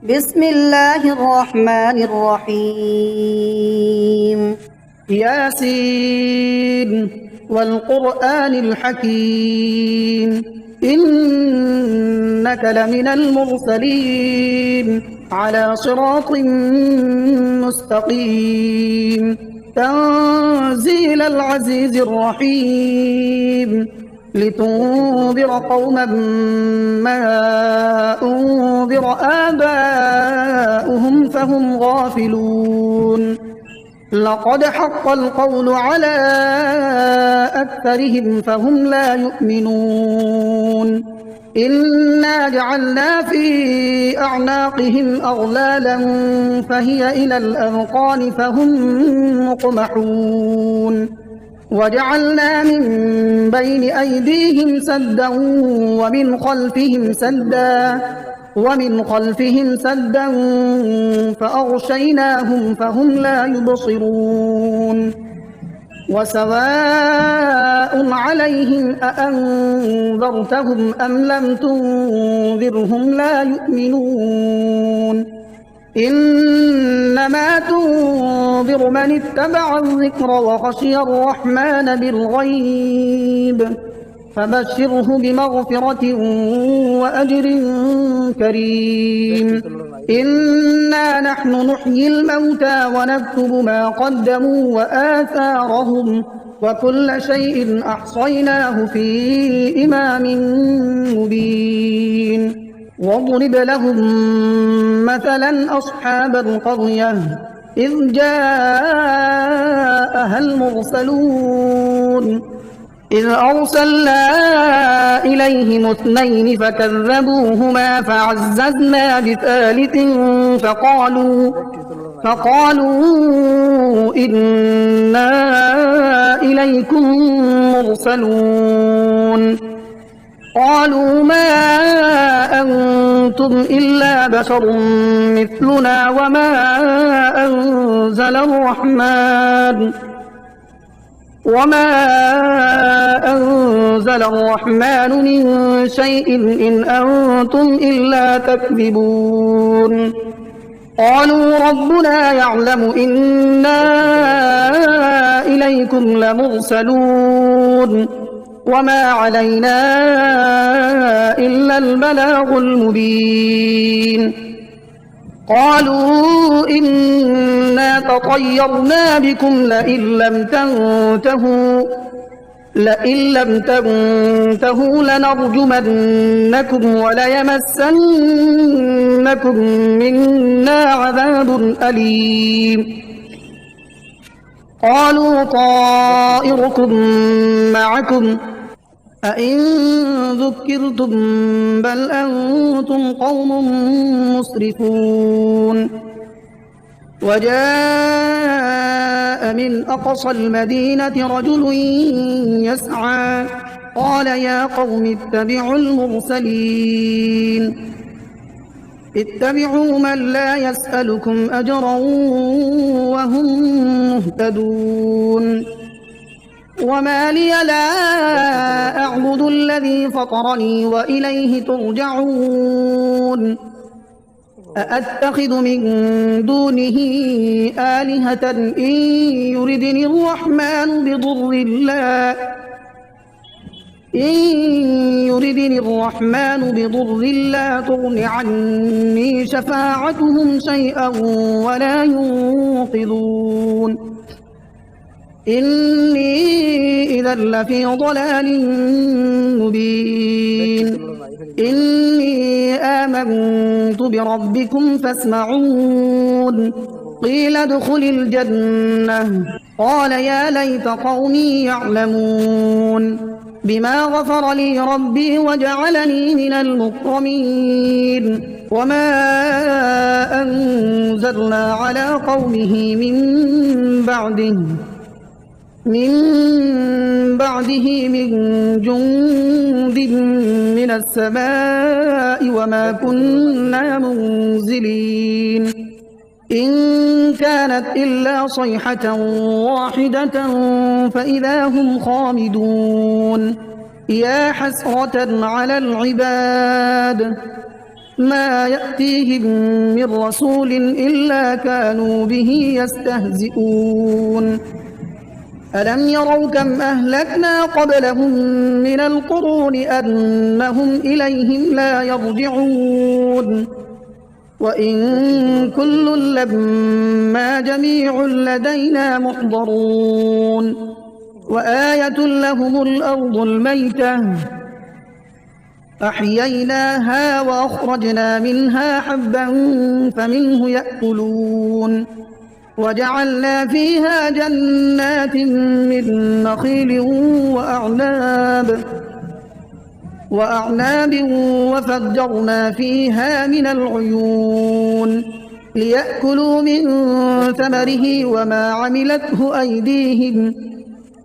بسم الله الرحمن الرحيم. ياسين والقرآن الحكيم إنك لمن المرسلين على صراط مستقيم تنزيل العزيز الرحيم لتنذر قوما ما أنذر آباؤهم فهم غافلون لقد حق القول على أكثرهم فهم لا يؤمنون إنا جعلنا في أعناقهم أغلالا فهي إلى الأذقان فهم مقمحون وجعلنا من بين أيديهم سدا ومن خلفهم سدا فأغشيناهم فهم لا يبصرون وسواء عليهم أأنذرتهم أم لم تنذرهم لا يؤمنون إنما تنذر من اتبع الذكر وخشي الرحمن بالغيب فبشره بمغفرة وأجر كريم إنا نحن نحيي الموتى ونكتب ما قدموا وآثارهم وكل شيء أحصيناه في إمام مبين واضرب لهم مثلا أصحاب القرية إذ جاءها المرسلون إذ أرسلنا إليهم اثنين فكذبوهما فعززنا بثالث فقالوا إنا إليكم مرسلون قالوا ما أنتم إلا بشر مثلنا وما أنزل الرحمن من شيء إن أنتم إلا تكذبون قالوا ربنا يعلم إنا إليكم لمرسلون وما علينا إلا البلاغ المبين قالوا إنا تطيرنا بكم لئن لم تنتهوا لنرجمنكم وليمسنكم منا عذاب أليم قالوا طائركم معكم أئن ذكرتم بل أنتم قوم مسرفون وجاء من أقصى المدينة رجل يسعى قال يا قوم اتبعوا المرسلين اتبعوا من لا يسألكم أجرا وهم مهتدون وما لي لا أعبد الذي فطرني وإليه ترجعون أأتخذ من دونه آلهة إن يردني الرحمن بضر لا تغن عني شفاعتهم شيئا ولا ينقذون إني إذا لفي ضلال مبين إني آمنت بربكم فاسمعون قيل ادخل الجنة قال يا ليت قومي يعلمون بما غفر لي ربي وجعلني من المكرمين وما أنزلنا على قومه من بعده من جند من السماء وما كنا منزلين إن كانت إلا صيحة واحدة فإذا هم خامدون يا حسرة على العباد ما يأتيهم من رسول إلا كانوا به يستهزئون ألم يروا كم أهلكنا قبلهم من القرون أنهم إليهم لا يرجعون وإن كل لما جميع لدينا محضرون وآية لهم الأرض الميتة أحييناها وأخرجنا منها حبا فمنه يأكلون وجعلنا فيها جنات من نخيل وأعناب وفجرنا فيها من العيون ليأكلوا من ثمره وما عملته أيديهم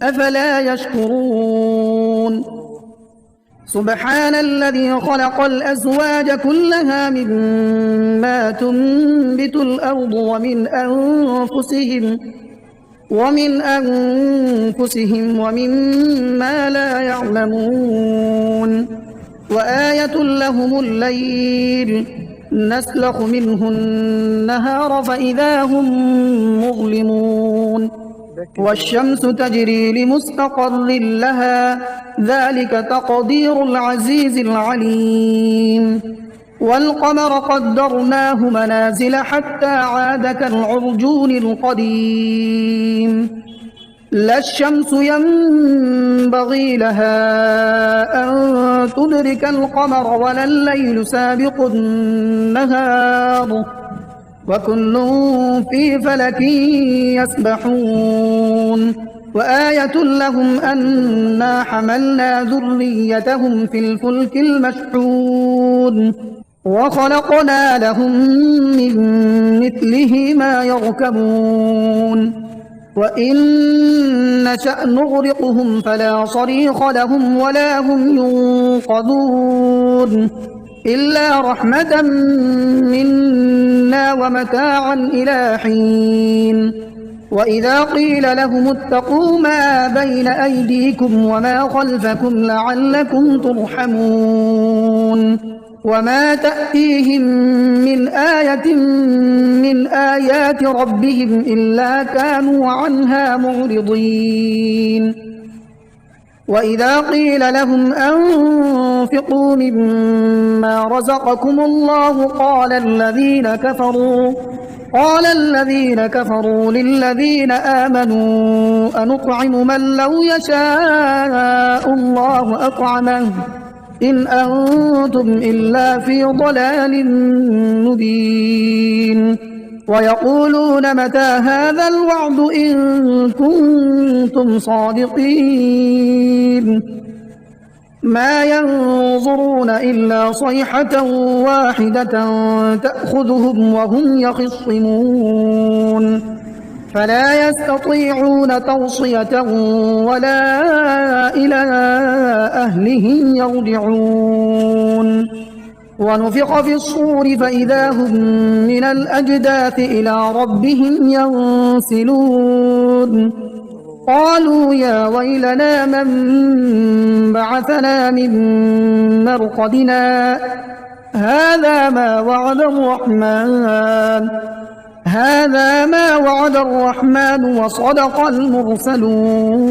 أفلا يشكرون سبحان الذي خلق الأزواج كلها مما تنبت الأرض ومن أنفسهم ومما لا يعلمون وآية لهم الليل نسلخ منه النهار فإذا هم مظلمون والشمس تجري لمستقر لها ذلك تقدير العزيز العليم والقمر قدرناه منازل حتى عاد كالعرجون القديم لا الشمس ينبغي لها أن تدرك القمر ولا الليل سابق النهار وكل في فلك يسبحون وآية لهم أنا حملنا ذريتهم في الفلك المشحون وخلقنا لهم من مثله ما يركبون وإن نشأ نغرقهم فلا صريخ لهم ولا هم ينقذون إلا رحمة منا ومتاعا إلى حين وإذا قيل لهم اتقوا ما بين أيديكم وما خلفكم لعلكم ترحمون وما تأتيهم من آية من آيات ربهم إلا كانوا عنها معرضين وإذا قيل لهم أنفقوا مما رزقكم الله قال الذين كفروا للذين آمنوا أنطعم من لو يشاء الله أطعمه إن أنتم إلا في ضلال مبين ويقولون متى هذا الوعد إن كنتم صادقين ما ينظرون إلا صيحة واحدة تأخذهم وهم يخصمون فلا يستطيعون توصية ولا إلى أهلهم يرجعون ونفخ في الصور فإذا هم من الأجداث إلى ربهم ينسلون قالوا يا ويلنا من بعثنا من مرقدنا هذا ما وعد الرحمن وصدق المرسلون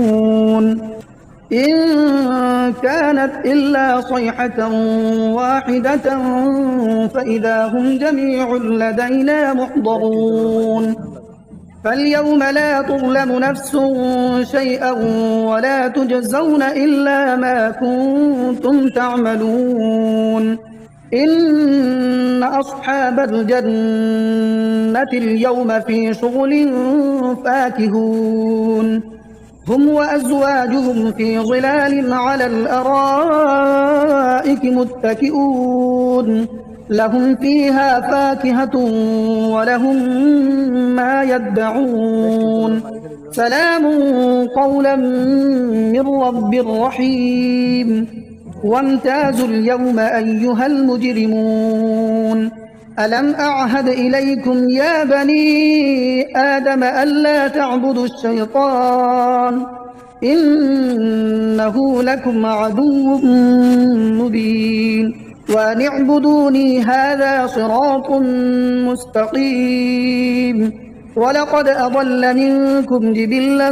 إن كانت إلا صيحة واحدة فإذا هم جميع لدينا محضرون فاليوم لا تظلم نفس شيئا ولا تجزون إلا ما كنتم تعملون إن أصحاب الجنة اليوم في شغل فاكهون هم وأزواجهم في ظلال على الأرائك متكئون لهم فيها فاكهة ولهم ما يدعون سلام قولا من رب رحيم وامتازوا اليوم أيها المجرمون ألم أعهد إليكم يا بني آدم ألا تعبدوا الشيطان إنه لكم عدو مبين وأن اعبدوني هذا صراط مستقيم ولقد أضل منكم جبلا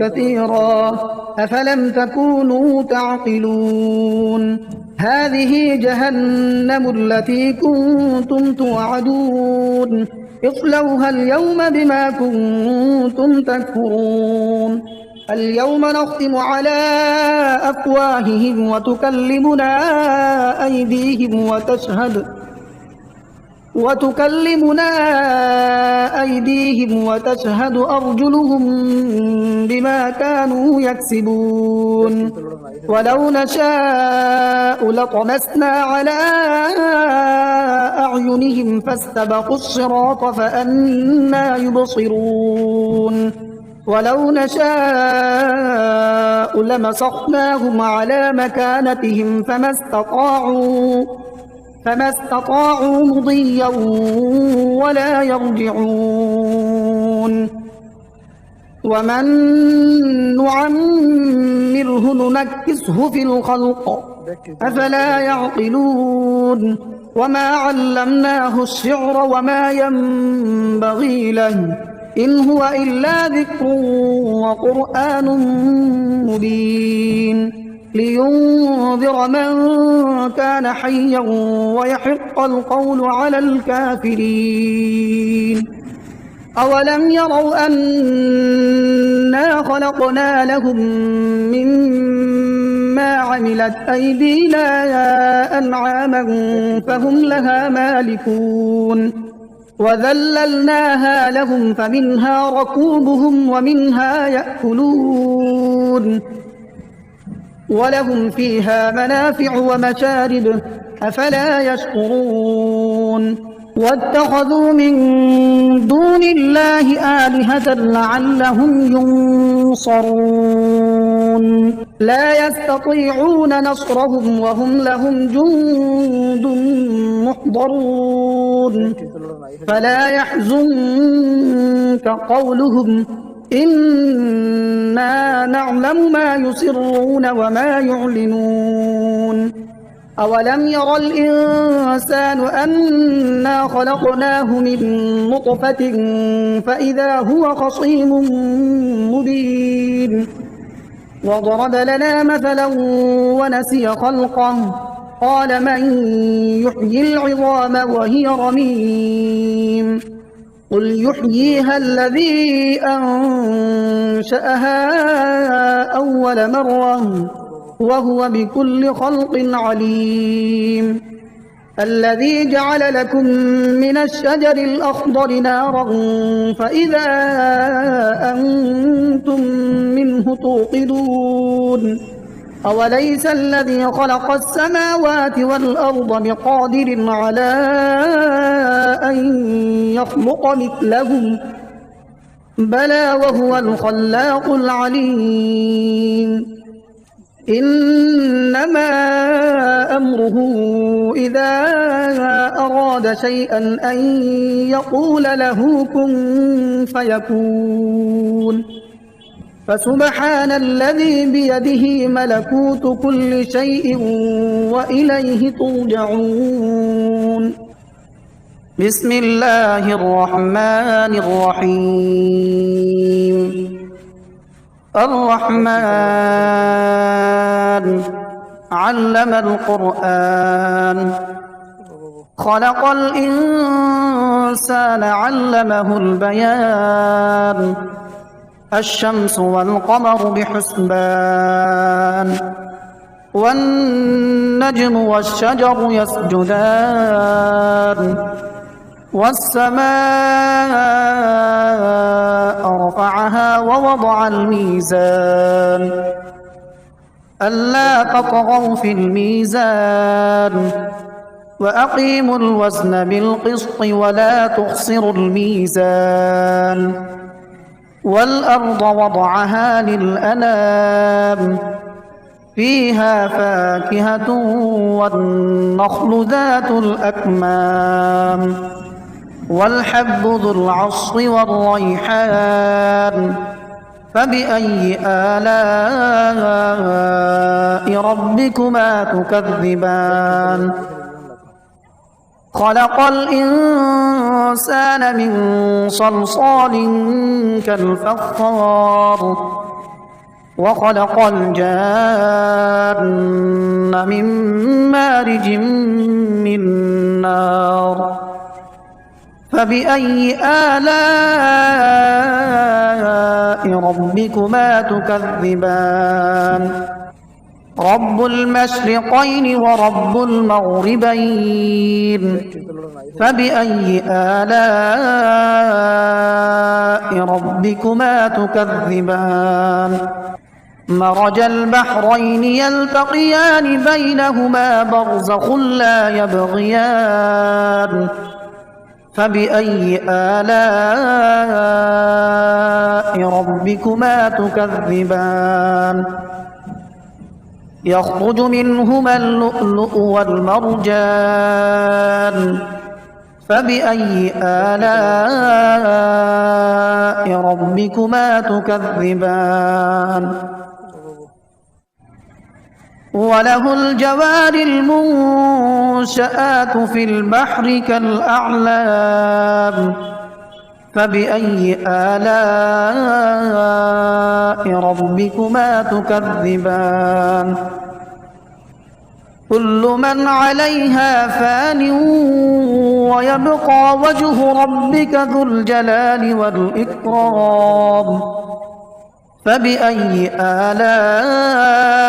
كثيرا أفلم تكونوا تعقلون هذه جهنم التي كنتم توعدون اصلوها اليوم بما كنتم تكفرون اليوم نختم على أفواههم وتكلمنا أيديهم وتشهد أرجلهم بما كانوا يكسبون ولو نشاء لطمسنا على أعينهم فاستبقوا الصراط فأنى يبصرون ولو نشاء لمسخناهم على مكانتهم فما استطاعوا مضيا ولا يرجعون ومن نعمره ننكسه في الخلق أفلا يعقلون وما علمناه الشعر وما ينبغي له إن هو إلا ذكر وقرآن مبين لينذر من كان حيا ويحق القول على الكافرين أولم يروا أنا خلقنا لهم مما عملت أيدينا أنعاما فهم لها مالكون وذللناها لهم فمنها ركوبهم ومنها يأكلون ولهم فيها منافع ومشارب أفلا يشكرون واتخذوا من دون الله آلهة لعلهم ينصرون لا يستطيعون نصرهم وهم لهم جند محضرون فلا يحزنك قولهم إنا نعلم ما يسرون وما يعلنون أولم ير الإنسان أنا خلقناه من نطفة فإذا هو خصيم مبين وضرب لنا مثلا ونسي خلقه قال من يحيي العظام وهي رميم قل يحييها الذي أنشأها أول مرة وهو بكل خلق عليم الذي جعل لكم من الشجر الأخضر نارا فإذا أنتم منه توقدون أوليس الذي خلق السماوات والأرض بقادر على أن يخلق مثلهم بلى وهو الخلاق العليم إنما أمره إذا أراد شيئا أن يقول له كن فيكون فسبحان الذي بيده ملكوت كل شيء وإليه ترجعون بسم الله الرحمن الرحيم الرحمن علم القرآن خلق الإنسان علمه البيان الشمس والقمر بحسبان والنجم والشجر يسجدان والسماء رفعها ووضع الميزان ألا تطغوا في الميزان وأقيموا الوزن بالقسط ولا تخسروا الميزان والأرض وضعها للأنام فيها فاكهة والنخل ذات الأكمام والحب ذو العصف والريحان فبأي آلاء ربكما تكذبان خلق الإنسان من صلصال كالفخار وخلق الجان من مارج من نار فبأي آلاء ربكما تكذبان رب المشرقين ورب المغربين فبأي آلاء ربكما تكذبان مرج البحرين يلتقيان بينهما برزخ لا يبغيان فبأي آلاء ربكما تكذبان يخرج منهما اللؤلؤ والمرجان فبأي آلاء ربكما تكذبان وله الجوار المنشآت في البحر كالأعلام فبأي آلاء ربكما تكذبان كل من عليها فان ويبقى وجه ربك ذو الجلال والإكرام فبأي آلاء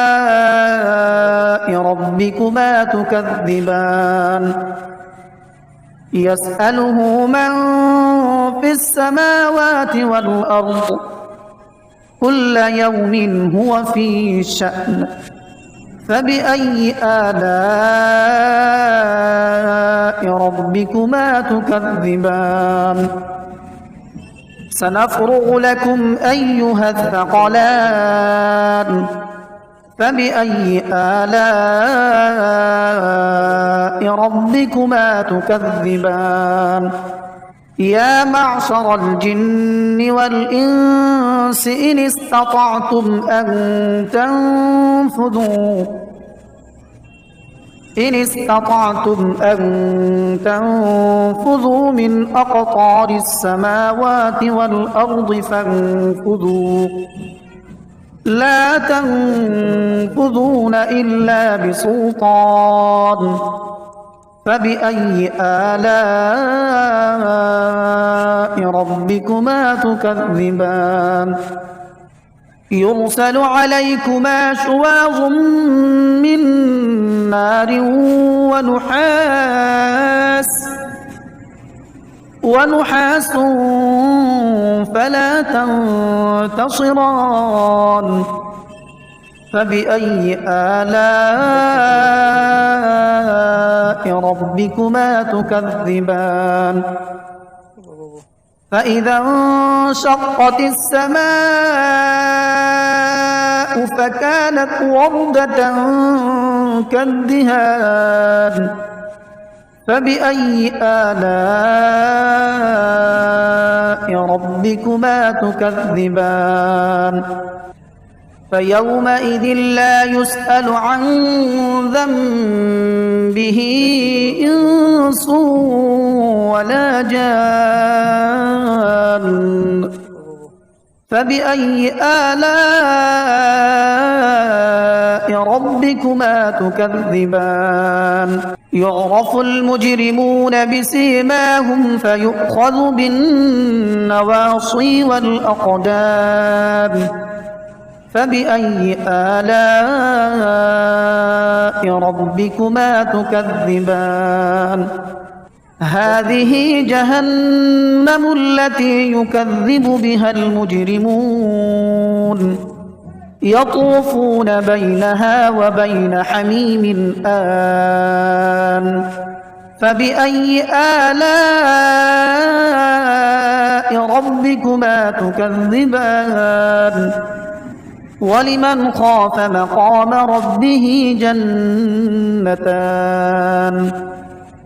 ربكما تكذبان يسأله من في السماوات والأرض كل يوم هو في شأن فبأي آلاء ربكما تكذبان سنفرغ لكم أيها الثقلان فبأي آلاء ربكما تكذبان يا معشر الجن والإنس إن استطعتم أن تنفذوا من أقطار السماوات والأرض فانفذوا لا تنفذون إلا بسلطان فبأي آلاء ربكما تكذبان يرسل عليكما شواظ من نار ونحاس فلا تنتصران فبأي آلاء ربكما تكذبان فإذا انشقت السماء فكانت وردة كالدهان فبأي آلاء ربكما تكذبان فيومئذ لا يسأل عن ذنبه إنس ولا جان فبأي آلاء ربكما تكذبان يعرف المجرمون بسيماهم فيؤخذ بالنواصي والأقدام فبأي آلاء ربكما تكذبان هذه جهنم التي يكذب بها المجرمون يطوفون بينها وبين حميم آن فبأي آلاء ربكما تكذبان ولمن خاف مقام ربه جنتان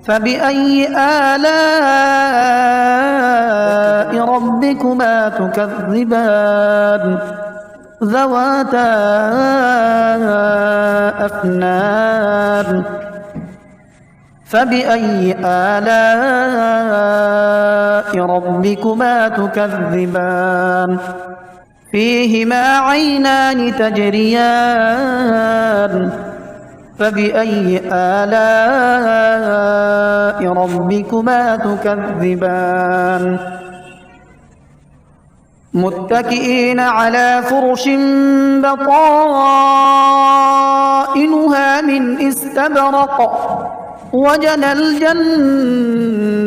فبأي آلاء ربكما تكذبان ذواتا أفنان فبأي آلاء ربكما تكذبان فيهما عينان تجريان فبأي آلاء ربكما تكذبان متكئين على فرش بطائنها من استبرق وجنى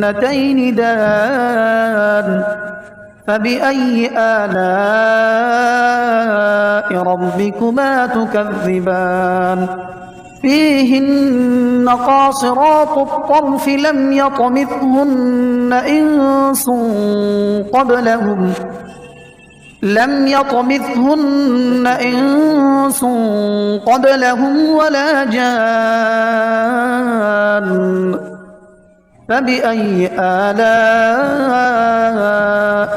الجنتين دان فبأي آلاء ربكما تكذبان فيهن قاصرات الطرف لم يطمثهن إنس قبلهم ولا جان فبأي آلاء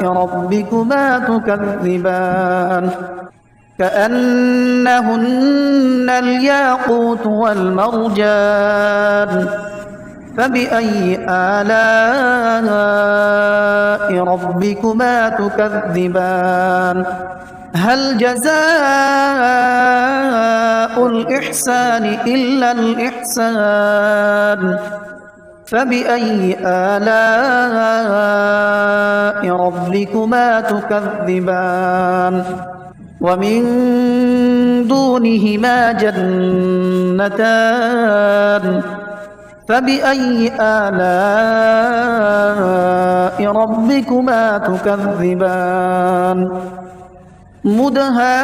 ربكما تكذبان كأنهن الياقوت والمرجان فبأي آلاء ربكما تكذبان هل جزاء الإحسان إلا الإحسان فبأي آلاء ربكما تكذبان ومن دونهما جنتان فبأي آلاء ربكما تكذبان مدهامتان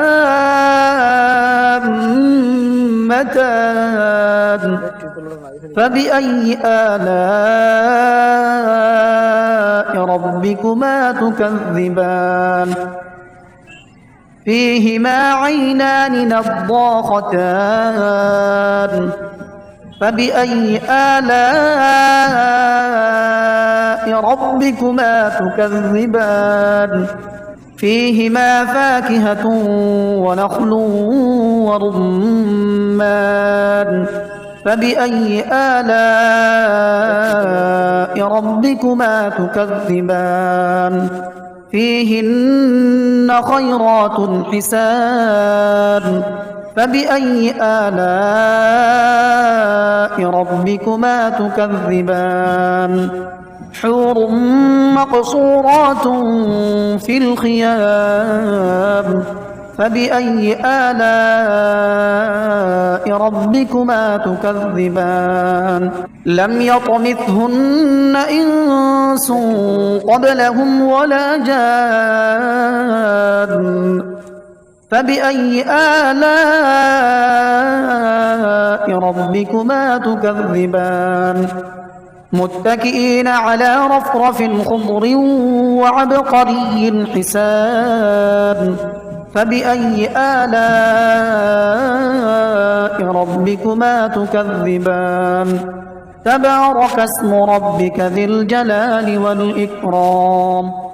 فبأي آلاء ربكما تكذبان فيهما عينان نضاختان فبأي آلاء ربكما تكذبان فيهما فاكهة ونخل ورمان فبأي آلاء ربكما تكذبان فيهن خيرات حسان فبأي آلاء ربكما تكذبان حور مقصورات في الخيام فبأي آلاء ربكما تكذبان لم يطمثهن إنس قبلهم ولا جان فبأي آلاء ربكما تكذبان متكئين على رفرف خضر وعبقري حسان فبأي آلاء ربكما تكذبان تبارك اسم ربك ذي الجلال والإكرام